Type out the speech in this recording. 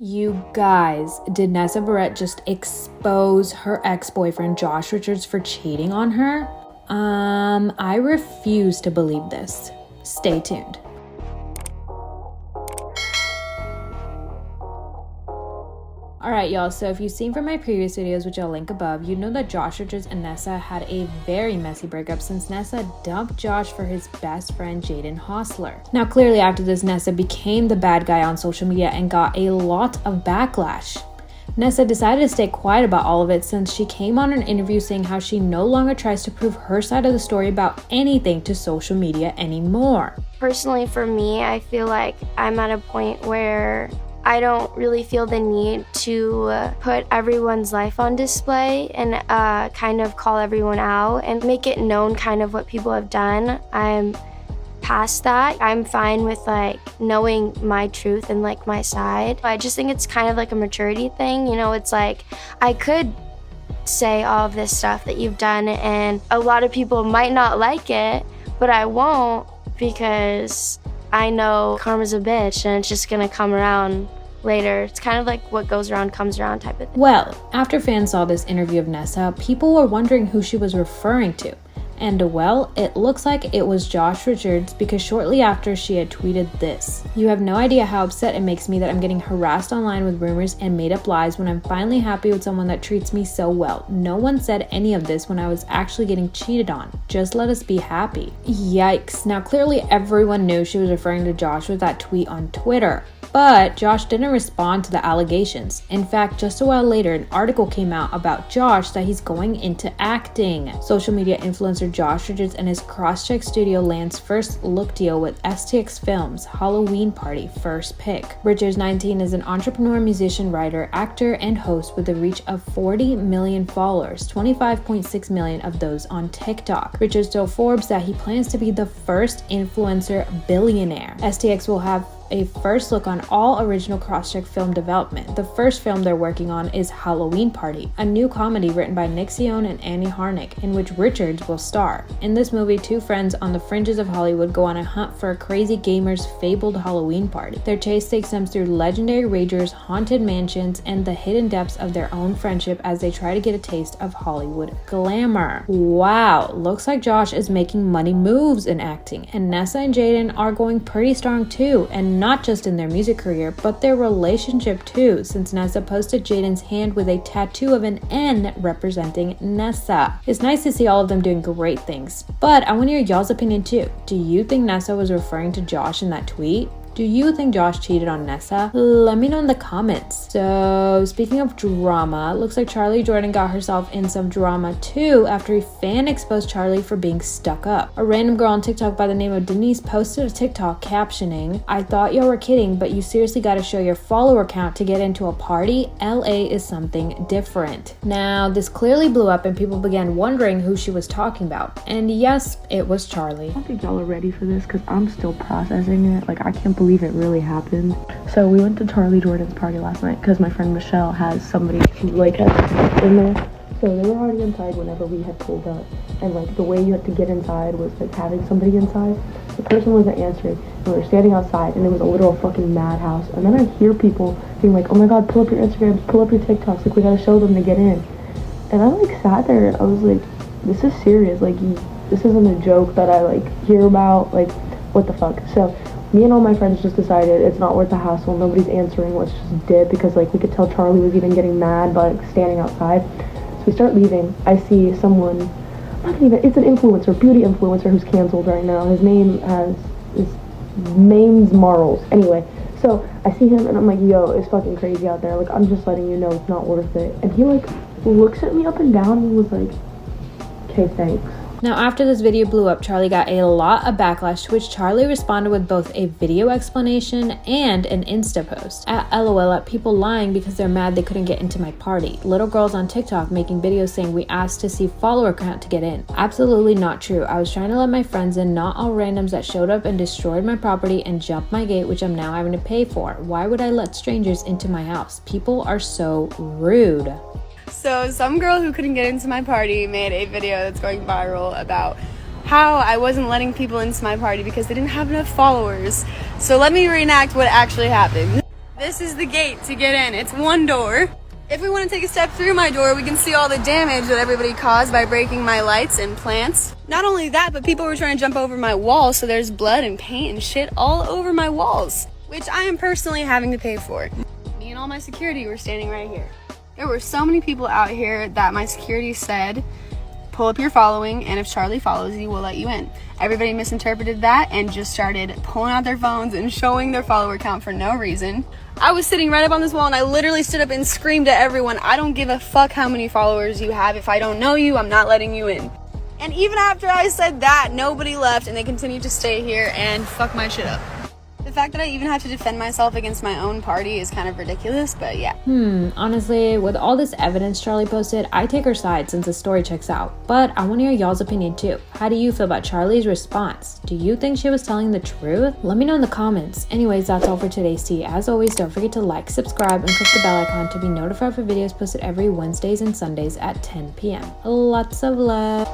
You guys, did Nessa Barrett just expose her ex-boyfriend Josh Richards for cheating on her? I refuse to believe this. Stay tuned. Alright y'all, so if you've seen from my previous videos, which I'll link above, you know that Josh Richards and Nessa had a very messy breakup since Nessa dumped Josh for his best friend Jaden Hostler. Now clearly after this, Nessa became the bad guy on social media and got a lot of backlash. Nessa decided to stay quiet about all of it since she came on an interview saying how she no longer tries to prove her side of the story about anything to social media anymore. Personally for me, I feel like I'm at a point where I don't really feel the need to put everyone's life on display and kind of call everyone out and make it known kind of what people have done. I'm past that. I'm fine with like knowing my truth and like my side. I just think it's kind of like a maturity thing. You know, it's like I could say all of this stuff that you've done and a lot of people might not like it, but I won't because I know karma's a bitch and it's just gonna come around later. It's kind of like what goes around comes around type of thing. Well, after fans saw this interview of Nessa, people were wondering who she was referring to. And well, it looks like it was Josh Richards because shortly after she had tweeted this. You have no idea how upset it makes me that I'm getting harassed online with rumors and made up lies when I'm finally happy with someone that treats me so well. No one said any of this when I was actually getting cheated on. Just let us be happy. Yikes. Now clearly everyone knew she was referring to Josh with that tweet on Twitter. But Josh didn't respond to the allegations. In fact, just a while later, an article came out about Josh that he's going into acting. Social media influencer Josh Richards and his Crosscheck Studio lands first look deal with STX Films' Halloween Party First Pick. Richards, 19, is an entrepreneur, musician, writer, actor, and host with a reach of 40 million followers, 25.6 million of those on TikTok. Richards told Forbes that he plans to be the first influencer billionaire. STX will have a first look on all original Crosscheck film development. The first film they're working on is Halloween Party, a new comedy written by Nick Cione and Annie Harnick, in which Richards will star. In this movie, two friends on the fringes of Hollywood go on a hunt for a crazy gamer's fabled Halloween party. Their chase takes them through legendary ragers, haunted mansions, and the hidden depths of their own friendship as they try to get a taste of Hollywood glamour. Wow, looks like Josh is making money moves in acting, and Nessa and Jaden are going pretty strong too, and not just in their music career, but their relationship too, since Nessa posted Jaden's hand with a tattoo of an N representing Nessa. It's nice to see all of them doing great things, but I want to hear y'all's opinion too. Do you think Nessa was referring to Josh in that tweet? Do you think Josh cheated on Nessa? Let me know in the comments. So speaking of drama, looks like Charly Jordan got herself in some drama too after a fan exposed Charly for being stuck up. A random girl on TikTok by the name of Denise posted a TikTok captioning, "I thought y'all were kidding, but you seriously gotta show your follower count to get into a party? LA is something different." Now this clearly blew up and people began wondering who she was talking about. And yes, it was Charly. I don't think y'all are ready for this because I'm still processing it. Like, I can't believe it really happened. So we went to Charly Jordan's party last night because my friend Michelle has somebody who like has in there. So they were already inside whenever we had pulled up, and like the way you had to get inside was like having somebody inside. The person wasn't answering, and we were standing outside, and it was a literal fucking madhouse. And then I hear people being like, "Oh my god, pull up your Instagrams, pull up your TikToks, like we gotta show them to get in." And I like sat there and I was like, "This is serious. Like, this isn't a joke that I like hear about. Like, what the fuck?" So me and all my friends just decided it's not worth the hassle. Nobody's answering. Let's just dip, because like we could tell Charly was even getting mad by like standing outside. So we start leaving. I see someone, it's an influencer, beauty influencer who's canceled right now. His name's Marls. Anyway, so I see him and I'm like, "Yo, it's fucking crazy out there. Like, I'm just letting you know it's not worth it." And he like looks at me up and down and was like, "Okay, thanks." Now after this video blew up, Charly got a lot of backlash, to which Charly responded with both a video explanation and an Insta post. At LOL at people lying because they're mad they couldn't get into my party. Little girls on TikTok making videos saying we asked to see follower count to get in. Absolutely not true. I was trying to let my friends in, not all randoms that showed up and destroyed my property and jumped my gate, which I'm now having to pay for. Why would I let strangers into my house? People are so rude. So some girl who couldn't get into my party made a video that's going viral about how I wasn't letting people into my party because they didn't have enough followers. So let me reenact what actually happened. This is the gate to get in. It's one door. If we want to take a step through my door, we can see all the damage that everybody caused by breaking my lights and plants. Not only that, but people were trying to jump over my walls, so there's blood and paint and shit all over my walls, which I am personally having to pay for. Me and all my security were standing right here. There were so many people out here that my security said, pull up your following, and if Charly follows you, we'll let you in. Everybody misinterpreted that and just started pulling out their phones and showing their follower count for no reason. I was sitting right up on this wall and I literally stood up and screamed at everyone, I don't give a fuck how many followers you have. If I don't know you, I'm not letting you in. And even after I said that, nobody left and they continued to stay here and fuck my shit up. The fact that I even have to defend myself against my own party is kind of ridiculous, but yeah. Honestly, with all this evidence Charly posted, I take her side since the story checks out. But I want to hear y'all's opinion too. How do you feel about Charly's response? Do you think she was telling the truth? Let me know in the comments. Anyways, that's all for today's tea. As always, don't forget to like, subscribe, and click the bell icon to be notified for videos posted every Wednesdays and Sundays at 10 p.m. Lots of love.